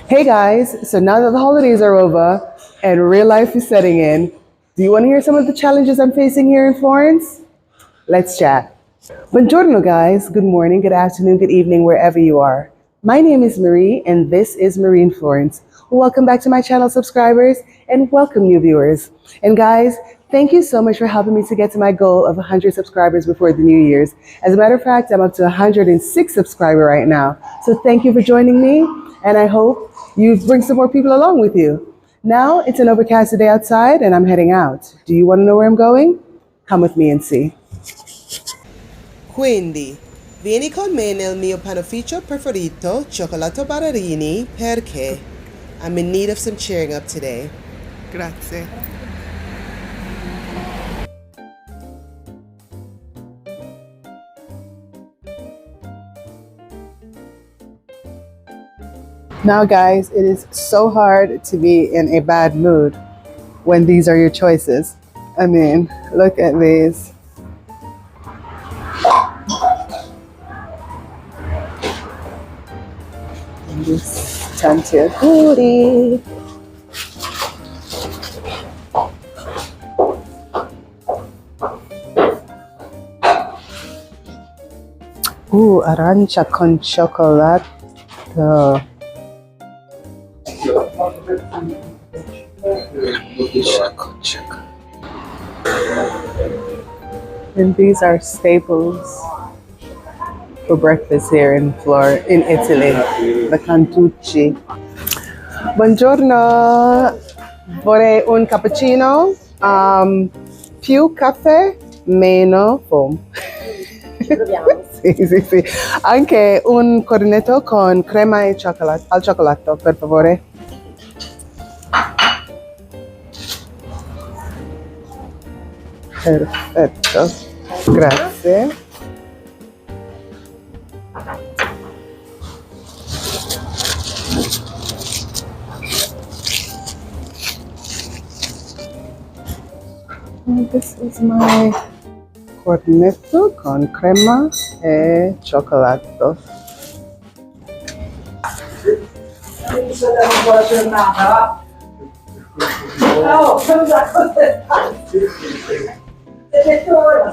Hey guys, so now that the holidays are over and real life is setting in, do you want to hear some of the challenges I'm facing here in Florence? Let's chat. Buongiorno guys, good morning, good afternoon, good evening, wherever you are. My name is Marie and this is Marie in Florence. Welcome back to my channel subscribers and welcome new viewers. And guys, thank you so much for helping me to get to my goal of 100 subscribers before the New Year's. As a matter of fact, I'm up to 106 subscribers right now. So thank you for joining me and I hope you bring some more people along with you. Now it's an overcast day outside and I'm heading out. Do you want to know where I'm going? Come with me and see. Quindi, vieni con me nel mio panificio preferito, cioccolato Barberini, perché I'm in need of some cheering up today. Grazie. Now guys, it is so hard to be in a bad mood when these are your choices. I mean, look at these. And this Tantia Goody. Ooh, arancia con cioccolato. And these are staples for breakfast here in Italy, the cantucci. Buongiorno, vorrei un cappuccino, più caffè, meno foam. Sì. Anche un cornetto con crema e al cioccolato, per favore. Perfetto, grazie. And this is my cornetto con crema e cioccolato. Buona giornata. Oh, cosa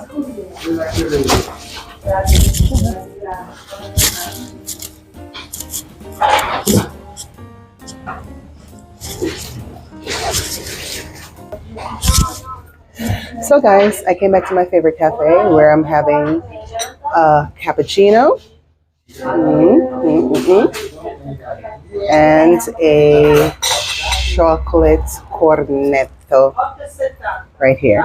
scusi. So guys, I came back to my favorite cafe where I'm having a cappuccino and a chocolate cornetto right here.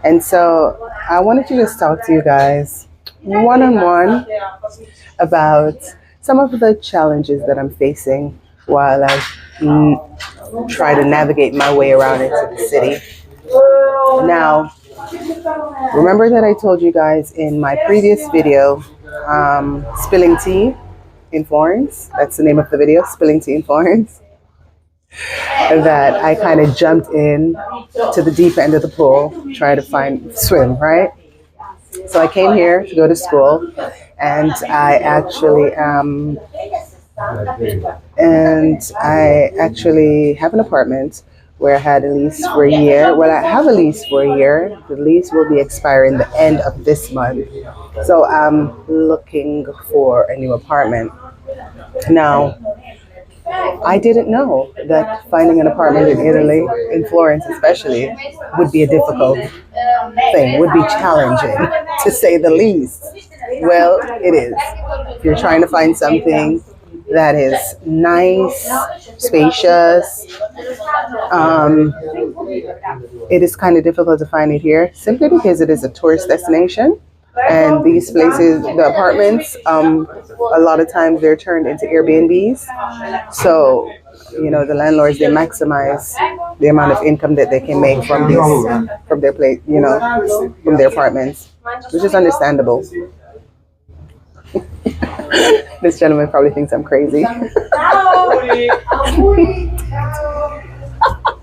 And so I wanted to just talk to you guys one-on-one about some of the challenges that I'm facing while I try to navigate my way around into the city. Now, remember that I told you guys in my previous video, Spilling Tea in Florence, that's the name of the video, Spilling Tea in Florence, that I kind of jumped in to the deep end of the pool, trying to swim, right? So I came here to go to school, and I actually have an apartment where I had a lease for a year. Well, I have a lease for a year. The lease will be expiring the end of this month. So I'm looking for a new apartment. Now, I didn't know that finding an apartment in Italy, in Florence especially, would be a difficult thing, would be challenging, to say the least. Well, it is. If you're trying to find something that is nice, spacious, it is kind of difficult to find it here, simply because it is a tourist destination. And these places, the apartments, a lot of times they're turned into Airbnbs. So, you know, the landlords, they maximize the amount of income that they can make from their place, you know, from their apartments, which is understandable. This gentleman probably thinks I'm crazy.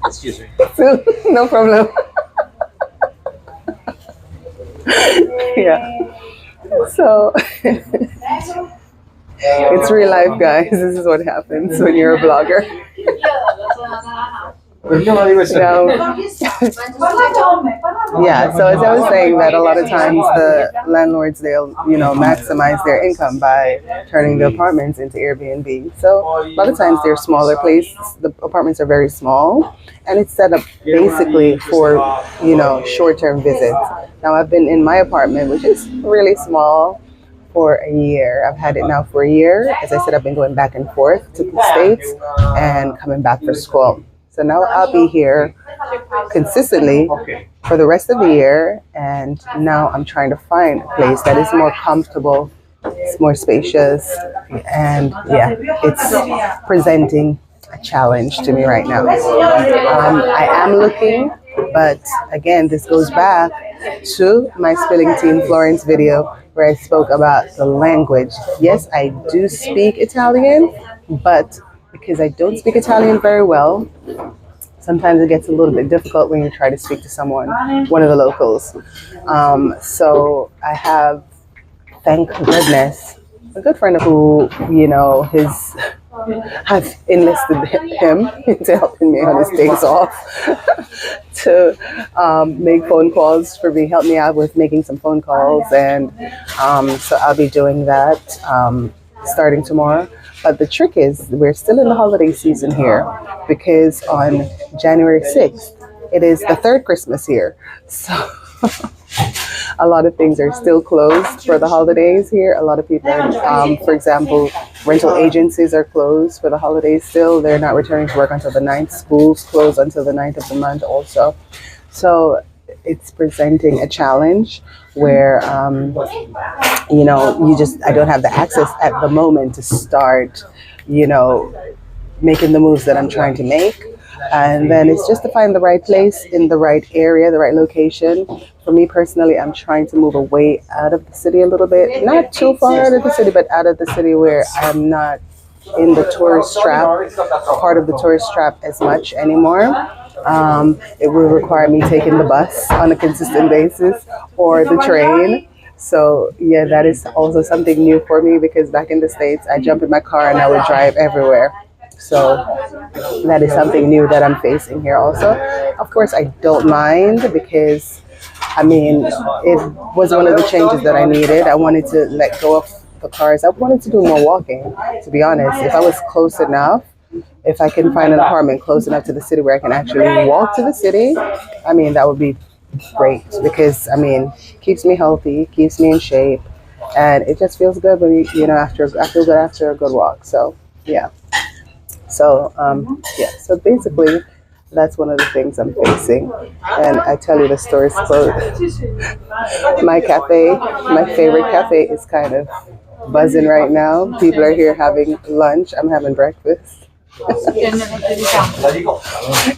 Excuse me. No problem. Yeah. So It's real life, guys. This is what happens when you're a blogger. Now, yeah, so as I was saying, that a lot of times the landlords, they'll, maximize their income by turning the apartments into Airbnb. So a lot of times they're smaller places. The apartments are very small, and it's set up basically for, short-term visits. Now I've been in my apartment, which is really small, for a year. I've had it now for a year. As I said, I've been going back and forth to the States and coming back for school. So now I'll be here consistently for the rest of the year. And now I'm trying to find a place that is more comfortable, it's more spacious, and yeah, it's presenting a challenge to me right now. I am looking, but again, this goes back to my Spelling Team Florence video where I spoke about the language. Yes, I do speak Italian, but because I don't speak Italian very well, sometimes it gets a little bit difficult when you try to speak to someone, one of the locals. So I have, thank goodness, a good friend who, his has enlisted him into helping me on his days off to make phone calls for me, help me out with making some phone calls. And so I'll be doing that starting tomorrow. But the trick is we're still in the holiday season here because on January 6th, it is the third Christmas here. So a lot of things are still closed for the holidays here. A lot of people, for example, rental agencies are closed for the holidays still. They're not returning to work until the 9th. Schools close until the 9th of the month also. So it's presenting a challenge where, I don't have the access at the moment to start, making the moves that I'm trying to make. And then it's just to find the right place in the right area, the right location. For me personally, I'm trying to move away out of the city a little bit. Not too far out of the city, but out of the city where I'm not in the tourist trap, part of the tourist trap as much anymore. It will require me taking the bus on a consistent basis or the train. So yeah, that is also something new for me because back in the States, I jump in my car and I would drive everywhere. So that is something new that I'm facing here also. Of course, I don't mind because, it was one of the changes that I needed. I wanted to let go of the cars. I wanted to do more walking, to be honest. If I was close enough, if I can find an apartment close enough to the city where I can actually walk to the city, that would be great because, keeps me healthy, keeps me in shape, and it just feels good when after a good walk. So, yeah. So, so basically, that's one of the things I'm facing. And I tell you the story's closed. My cafe, my favorite cafe, is kind of buzzing right now. People are here having lunch. I'm having breakfast.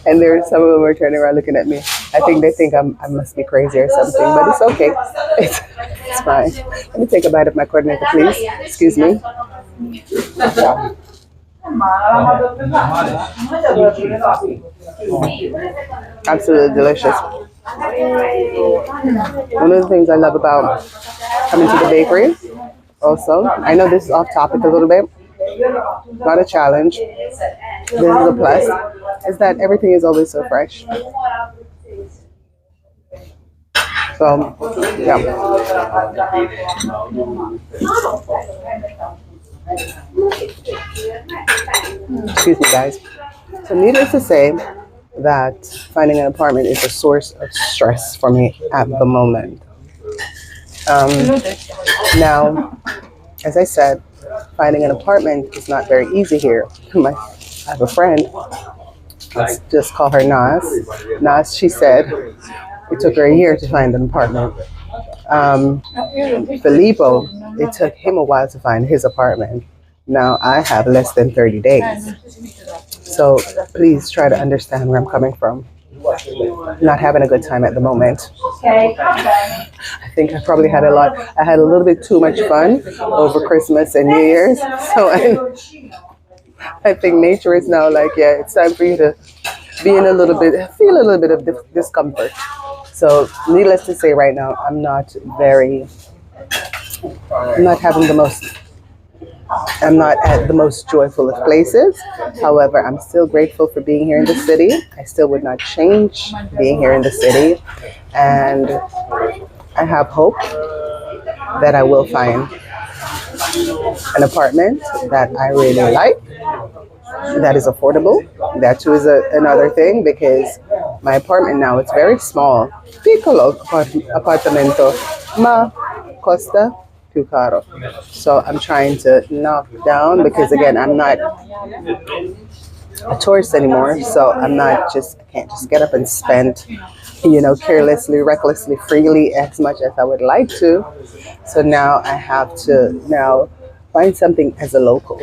And there's some of them are turning around looking at me. I think they think I must be crazy or something, but it's okay. It's fine. Let me take a bite of my coordinator, please. Excuse me. Absolutely delicious. One of the things I love about coming to the bakery also, I know this is off topic a little bit, not a challenge, this is a plus, is that everything is always so fresh. So, yeah. Excuse me, guys. So needless to say that finding an apartment is a source of stress for me at the moment. Now, as I said, finding an apartment is not very easy here. I have a friend, let's just call her Nas. Nas, she said, it took her a year to find an apartment. Filippo, it took him a while to find his apartment. Now I have less than 30 days. So please try to understand where I'm coming from. Not having a good time at the moment. I think I probably had I had a little bit too much fun over Christmas and New Year's. So I think nature is now like, yeah, it's time for you to feel a little bit of discomfort. So needless to say right now, I'm not having the most I'm not at the most joyful of places. However, I'm still grateful for being here in the city. I still would not change being here in the city. And I have hope that I will find an apartment that I really like, that is affordable. That too is another thing because my apartment now, it's very small. Piccolo apartamento, ma costa più caro. So I'm trying to knock down because again, I'm not a tourist anymore. So I can't just get up and spend, carelessly, recklessly, freely as much as I would like to. So now I have to now find something as a local.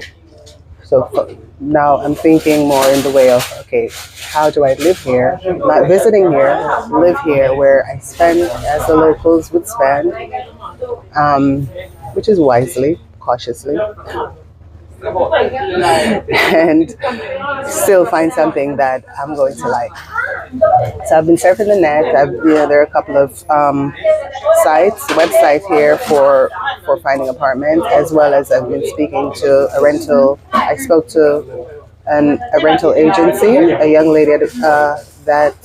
So now I'm thinking more in the way of, okay, how do I live here? Not visiting here, live here where I spend as the locals would spend, which is wisely, cautiously, and still find something that I'm going to like. So I've been surfing the net. There are a couple of websites here for finding apartments, as well as I've been speaking to a rental. I spoke to a rental agency, a young lady that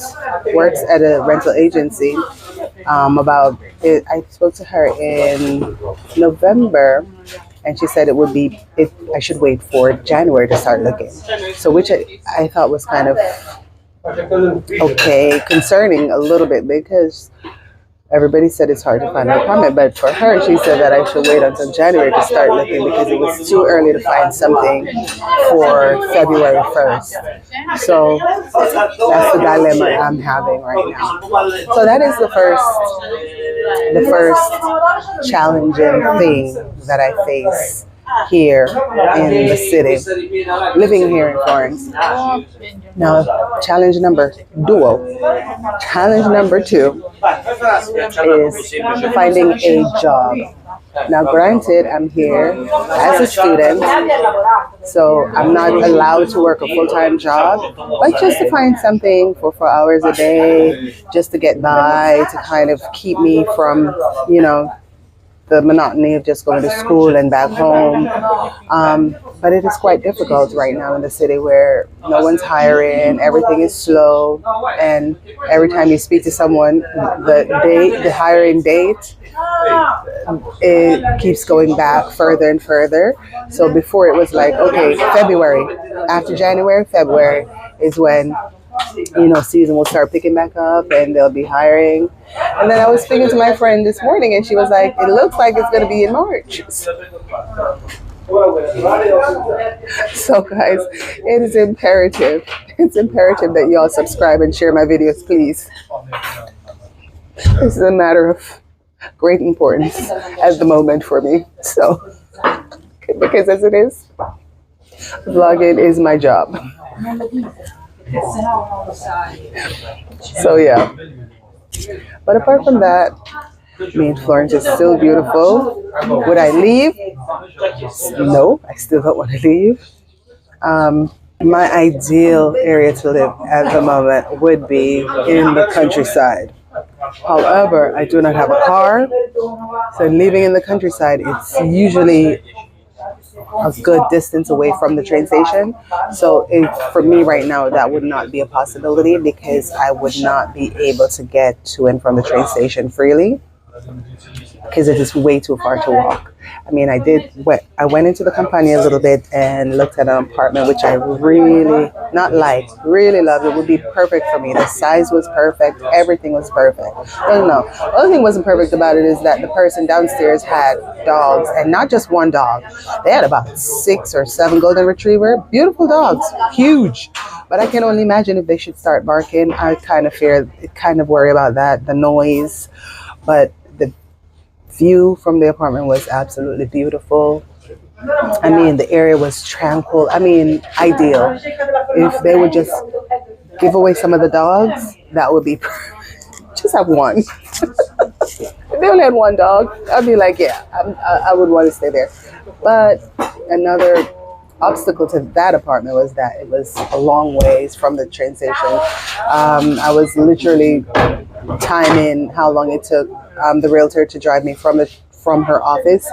works at a rental agency. About it, I spoke to her in November, and she said it would be if I should wait for January to start looking. So which I thought was kind of okay, concerning a little bit because everybody said it's hard to find an apartment, but for her, she said that I should wait until January to start looking because it was too early to find something for February 1st. So that's the dilemma I'm having right now. So that is the first challenging thing that I face here in the city, living here in Florence. Now, challenge number two is finding a job. Now, granted, I'm here as a student, so I'm not allowed to work a full-time job, but just to find something for 4 hours a day, just to get by, to kind of keep me from, the monotony of just going to school and back home. But it is quite difficult right now in the city where no one's hiring, everything is slow, and every time you speak to someone, the hiring date, it keeps going back further and further. So before it was like, okay, February, after January, February is when season will start picking back up and they'll be hiring. And then I was speaking to my friend this morning and she was like, it looks like it's going to be in March. So guys, it is imperative. It's imperative that y'all subscribe and share my videos, please. This is a matter of great importance at the moment for me. So, because as it is, vlogging is my job. So yeah, but apart from that, Florence is still beautiful. Would I leave? No, I still don't want to leave. My ideal area to live at the moment would be in the countryside. However, I do not have a car, so living in the countryside, it's usually a good distance away from the train station. So for me right now, that would not be a possibility because I would not be able to get to and from the train station freely because it is way too far to walk. I went into the company a little bit and looked at an apartment which I really loved. It would be perfect for me. The size was perfect. Everything was perfect. Well, no. The only thing wasn't perfect about it is that the person downstairs had dogs, and not just one dog. They had about 6 or 7 golden retriever. Beautiful dogs. Huge. But I can only imagine if they should start barking. I kind of worry about that, the noise. But the view from the apartment was absolutely beautiful. The area was tranquil. Ideal. If they would just give away some of the dogs, that would be perfect. Just have one. If they only had one dog, I'd be like, yeah, I would want to stay there. But another obstacle to that apartment was that it was a long ways from the train station. I was literally timing how long it took the realtor to drive me from from her office,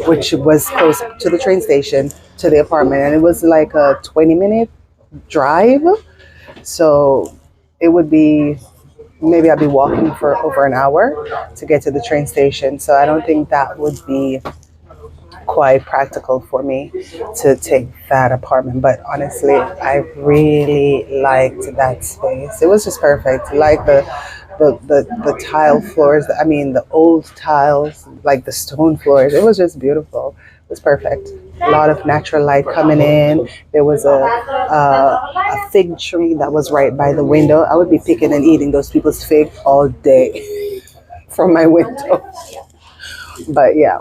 which was close to the train station, to the apartment. And it was like a 20-minute drive. So it would be, maybe I'd be walking for over an hour to get to the train station. So I don't think that would be quite practical for me to take that apartment. But honestly, I really liked that space. It was just perfect. Like the tile floors, I mean the old tiles, like the stone floors. It was just beautiful. It was perfect. A lot of natural light coming in. There was a fig tree that was right by the window. I would be picking and eating those people's fig all day from my window. But yeah,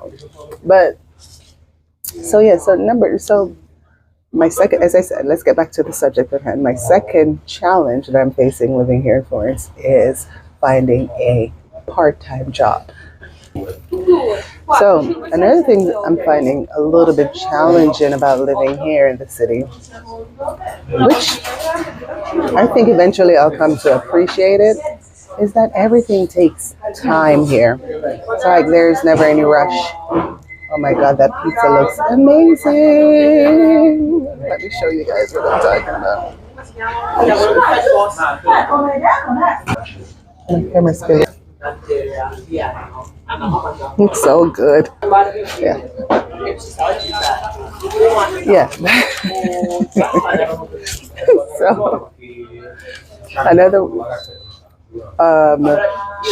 but so yeah, so my second, as I said, let's get back to the subject at hand. My second challenge that I'm facing living here in Florence is finding a part-time job. So another thing that I'm finding a little bit challenging about living here in the city, which I think eventually I'll come to appreciate it, is that everything takes time here. It's like there's never any rush. Oh my God, that pizza looks amazing. Let me show you guys what I'm talking about. My camera's spinning. It's so good. Yeah. Yeah. So another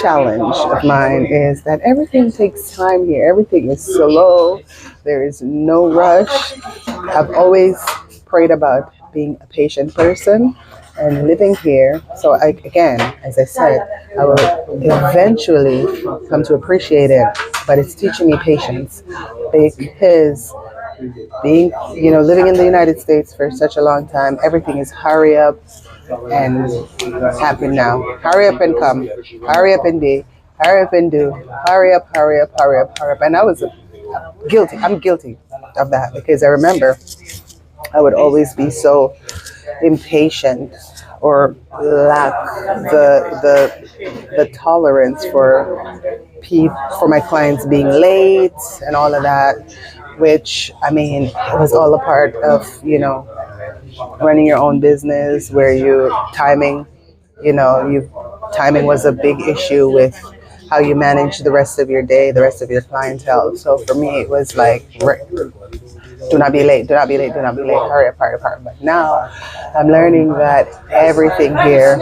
challenge of mine is that everything takes time here. Everything is slow. There is no rush. I've always prayed about being a patient person and living here. So again, as I said, I will eventually come to appreciate it. But it's teaching me patience because being, living in the United States for such a long time, everything is hurry up and happen now. Hurry up and come. Hurry up and be. Hurry up and do. Hurry up, hurry up, hurry up, hurry up. And I was guilty. I'm guilty of that because I remember I would always be so impatient or lack the tolerance for my clients being late and all of that, which I mean it was all a part of running your own business where timing was a big issue with how you manage the rest of your day, the rest of your clientele. So for me it was like, do not be late, do not be late, do not be late, hurry up, hurry up, hurry up. But now I'm learning that everything here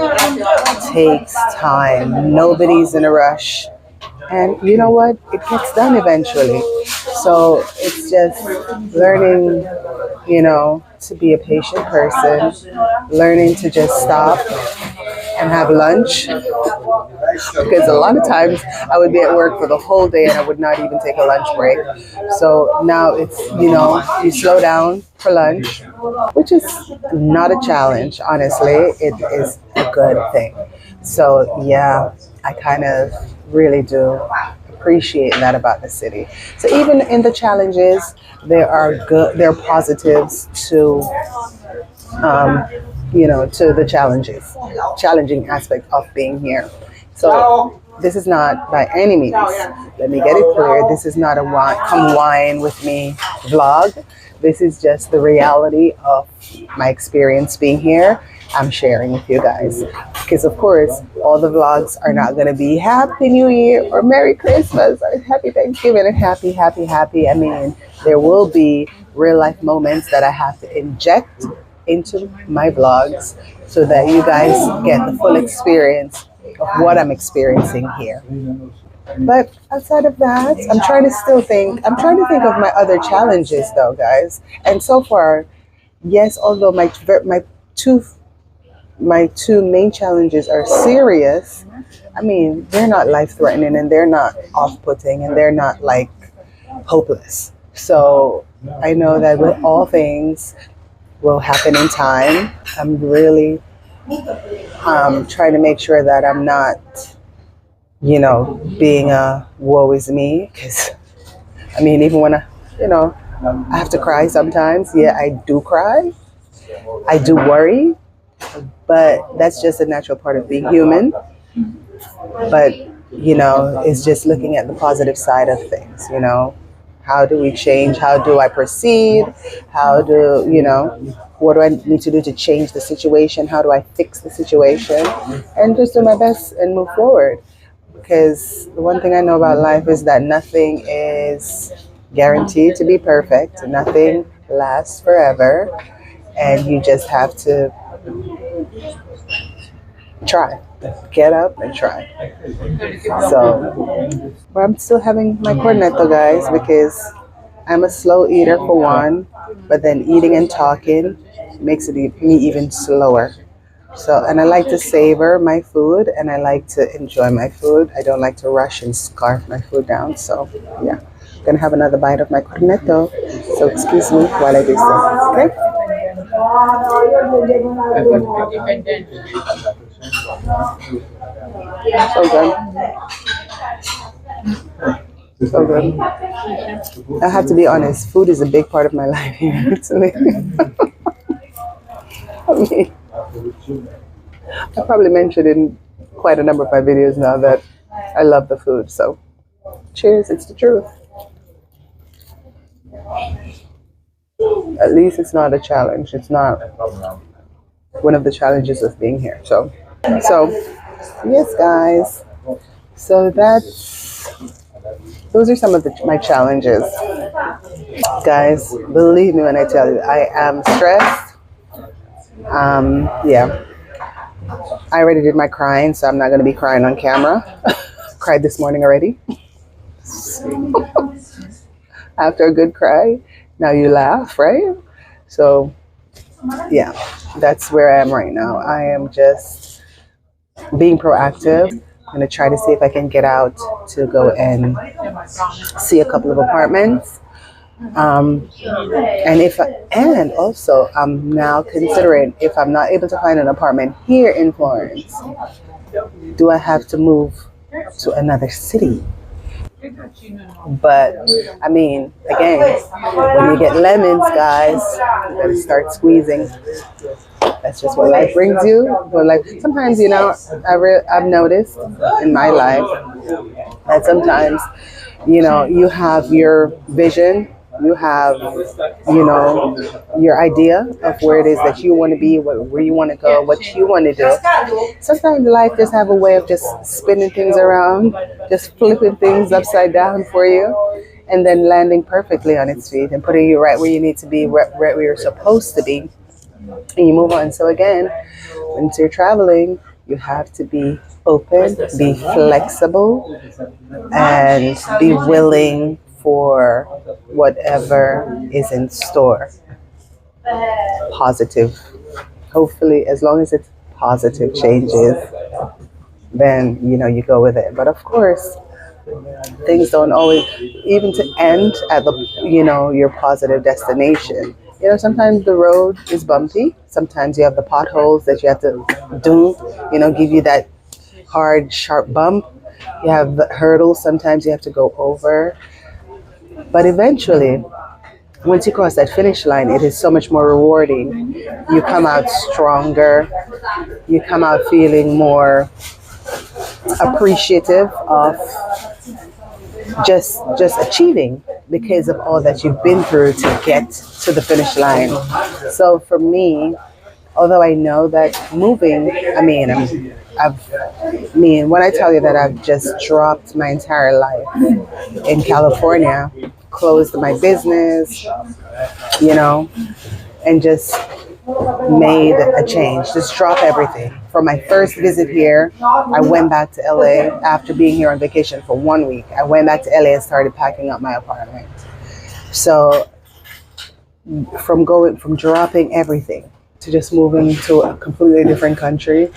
takes time. Nobody's in a rush. And you know what? It gets done eventually. So it's just learning, to be a patient person, learning to just stop and have lunch. Because a lot of times I would be at work for the whole day and I would not even take a lunch break. So now it's, you slow down for lunch, which is not a challenge, honestly. It is a good thing. So yeah, I kind of really do appreciate that about the city. So even in the challenges, there are positives to to the challenging aspect of being here. So this is not by any means, let me get it clear, this is not a come wine with me vlog. This is just the reality of my experience being here. I'm sharing with you guys. Because of course, all the vlogs are not going to be Happy New Year or Merry Christmas or Happy Thanksgiving and happy. I mean, there will be real life moments that I have to inject into my vlogs so that you guys get the full experience of what I'm experiencing here. But outside of that, I'm trying to think of my other challenges though, guys. And so far, yes, although my two main challenges are serious, I mean, they're not life-threatening and they're not off-putting and they're not like hopeless. So I know that with all things will happen in time. I'm really trying to make sure that I'm not, being a woe is me. Because, I mean, even when I have to cry sometimes. Yeah, I do cry. I do worry. But that's just a natural part of being human. But is just looking at the positive side of things. How do we change? How do I proceed? How do, what do I need to do to change the situation? How do I fix the situation? And just do my best and move forward. Because the one thing I know about life is that nothing is guaranteed to be perfect, nothing lasts forever, and you just have to try. Get up and try. So, but I'm still having my cornetto, guys, because I'm a slow eater for one, but then eating and talking makes me even slower. So, and I like to savor my food and I like to enjoy my food. I don't like to rush and scarf my food down. So, yeah, I'm gonna have another bite of my cornetto. So, excuse me while I do so. Okay? So good. So good. I have to be honest, food is a big part of my life here in Italy. I mean, I probably mentioned in quite a number of my videos now that I love the food. So, cheers, it's the truth. At least it's not a challenge. It's not one of the challenges of being here. So yes, guys. So those are some of my challenges. Guys, believe me when I tell you, I am stressed. Yeah. I already did my crying, so I'm not going to be crying on camera. Cried this morning already. After a good cry, now you laugh, right? So, yeah, that's where I am right now. I am just being proactive. I'm going to try to see if I can get out to go and see a couple of apartments. And also I'm now considering, if I'm not able to find an apartment here in Florence, do I have to move to another city? But I mean, again, when you get lemons, guys, you gotta start squeezing. That's just what life brings you. But like sometimes, I've noticed in my life that sometimes, you have your vision, you have, your idea of where it is that you want to be, where you want to go, what you want to do. Sometimes life just have a way of just spinning things around, just flipping things upside down for you, and then landing perfectly on its feet and putting you right where you need to be, right where you're supposed to be, and you move on. So again, when you're traveling, you have to be open, be flexible, and be willing for whatever is in store. Positive. Hopefully, as long as it's positive changes, then you go with it. But of course, things don't always, even to end at your positive destination. Sometimes the road is bumpy. Sometimes you have the potholes that you have to do, give you that hard, sharp bump. You have the hurdles sometimes you have to go over. But eventually, once you cross that finish line, it is so much more rewarding. You come out stronger. You come out feeling more appreciative of just achieving, because of all that you've been through to get to the finish line. So for me, although I know that moving, when I tell you that I've just dropped my entire life in California, closed my business, and just made a change, just drop everything. For my first visit here, I went back to LA after being here on vacation for 1 week. I went back to LA and started packing up my apartment. So from dropping everything to just moving to a completely different country,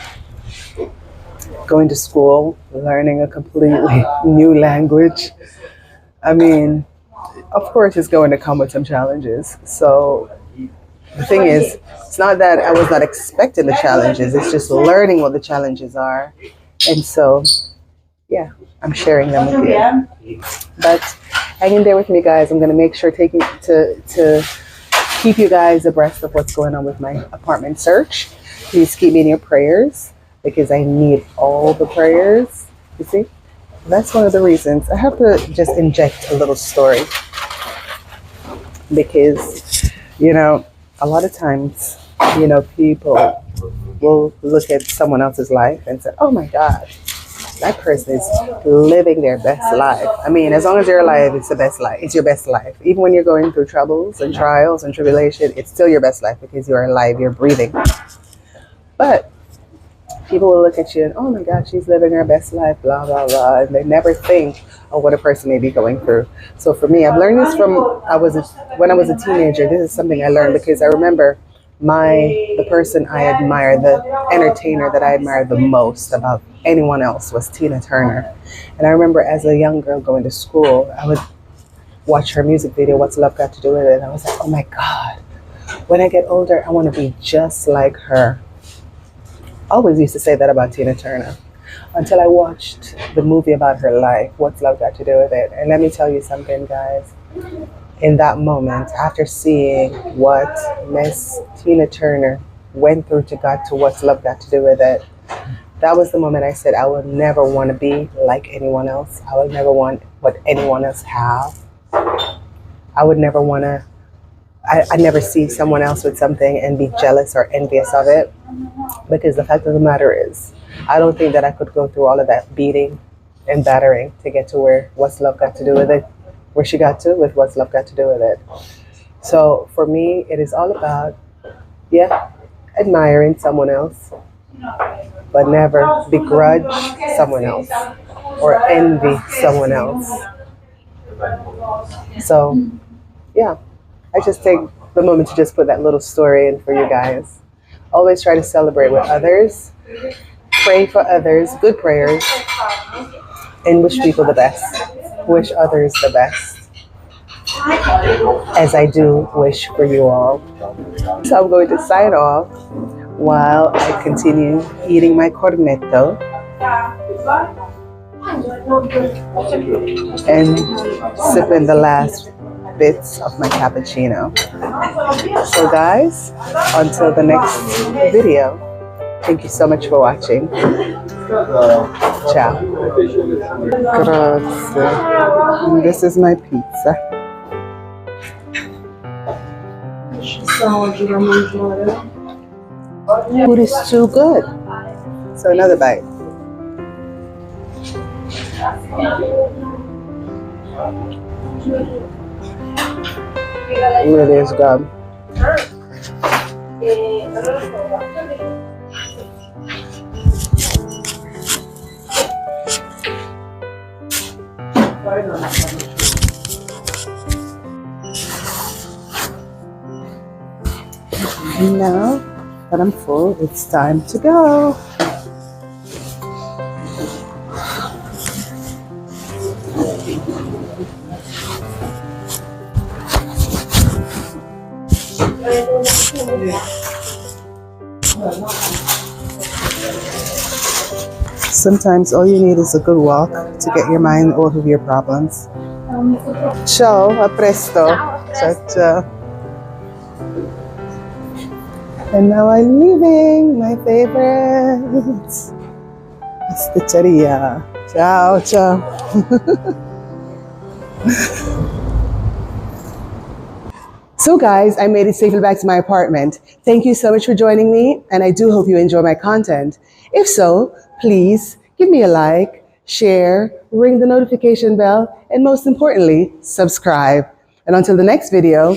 going to school, learning a completely new language. Of course it's going to come with some challenges. So the thing is, it's not that I was not expecting the challenges, it's just learning what the challenges are. And so, yeah, I'm sharing them with you. But hang in there with me, guys. I'm going to make sure to keep you guys abreast of what's going on with my apartment search. Please keep me in your prayers, because I need all the prayers. You see? That's one of the reasons I have to just inject a little story because, a lot of times, people will look at someone else's life and say, oh my God, that person is living their best life. I mean, as long as you're alive, it's the best life. It's your best life. Even when you're going through troubles and trials and tribulation, it's still your best life because you're alive, you're breathing. But people will look at you and, oh my God, she's living her best life, blah, blah, blah. And they never think of what a person may be going through. So for me, I've learned this when I was a teenager. This is something I learned because I remember the person I admire, the entertainer that I admire the most above anyone else was Tina Turner. And I remember as a young girl going to school, I would watch her music video, What's Love Got to Do With It? And I was like, oh my God, when I get older, I want to be just like her. I always used to say that about Tina Turner until I watched the movie about her life, What's Love Got to Do With It? And let me tell you something, guys. In that moment, after seeing what Miss Tina Turner went through to God to What's Love Got to Do With It, that was the moment I said, I will never want to be like anyone else. I would never want what anyone else have. I would never want to, I never see someone else with something and be jealous or envious of it. Because the fact of the matter is, I don't think that I could go through all of that beating and battering to get to where What's Love Got to Do With It, where she got to with What's Love Got to Do With It. So for me, it is all about, admiring someone else, but never begrudge someone else or envy someone else. So, I just take the moment to just put that little story in for you guys. Always try to celebrate with others, pray for others, good prayers, and wish people the best. Wish others the best, as I do wish for you all. So I'm going to sign off while I continue eating my cornetto and sipping the last bits of my cappuccino. So guys, until the next video, thank you so much for watching. Ciao. Grazie. This is my pizza. Food is too good. So another bite. Really is good. And now that I'm full, it's time to go. Sometimes all you need is a good walk to get your mind off of your problems. Ciao, a presto. Ciao, ciao. And now I'm leaving my favorite pasticceria. Ciao, ciao. So guys, I made it safely back to my apartment. Thank you so much for joining me, and I do hope you enjoy my content. If so, please give me a like, share, ring the notification bell, and most importantly, subscribe. And until the next video,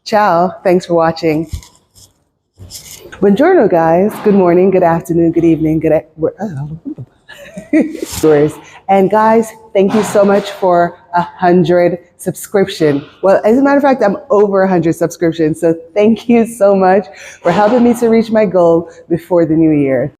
ciao. Thanks for watching. Buongiorno, guys. Good morning, good afternoon, good evening, and guys, thank you so much for 100 subscriptions. Well, as a matter of fact, I'm over 100 subscriptions. So thank you so much for helping me to reach my goal before the new year.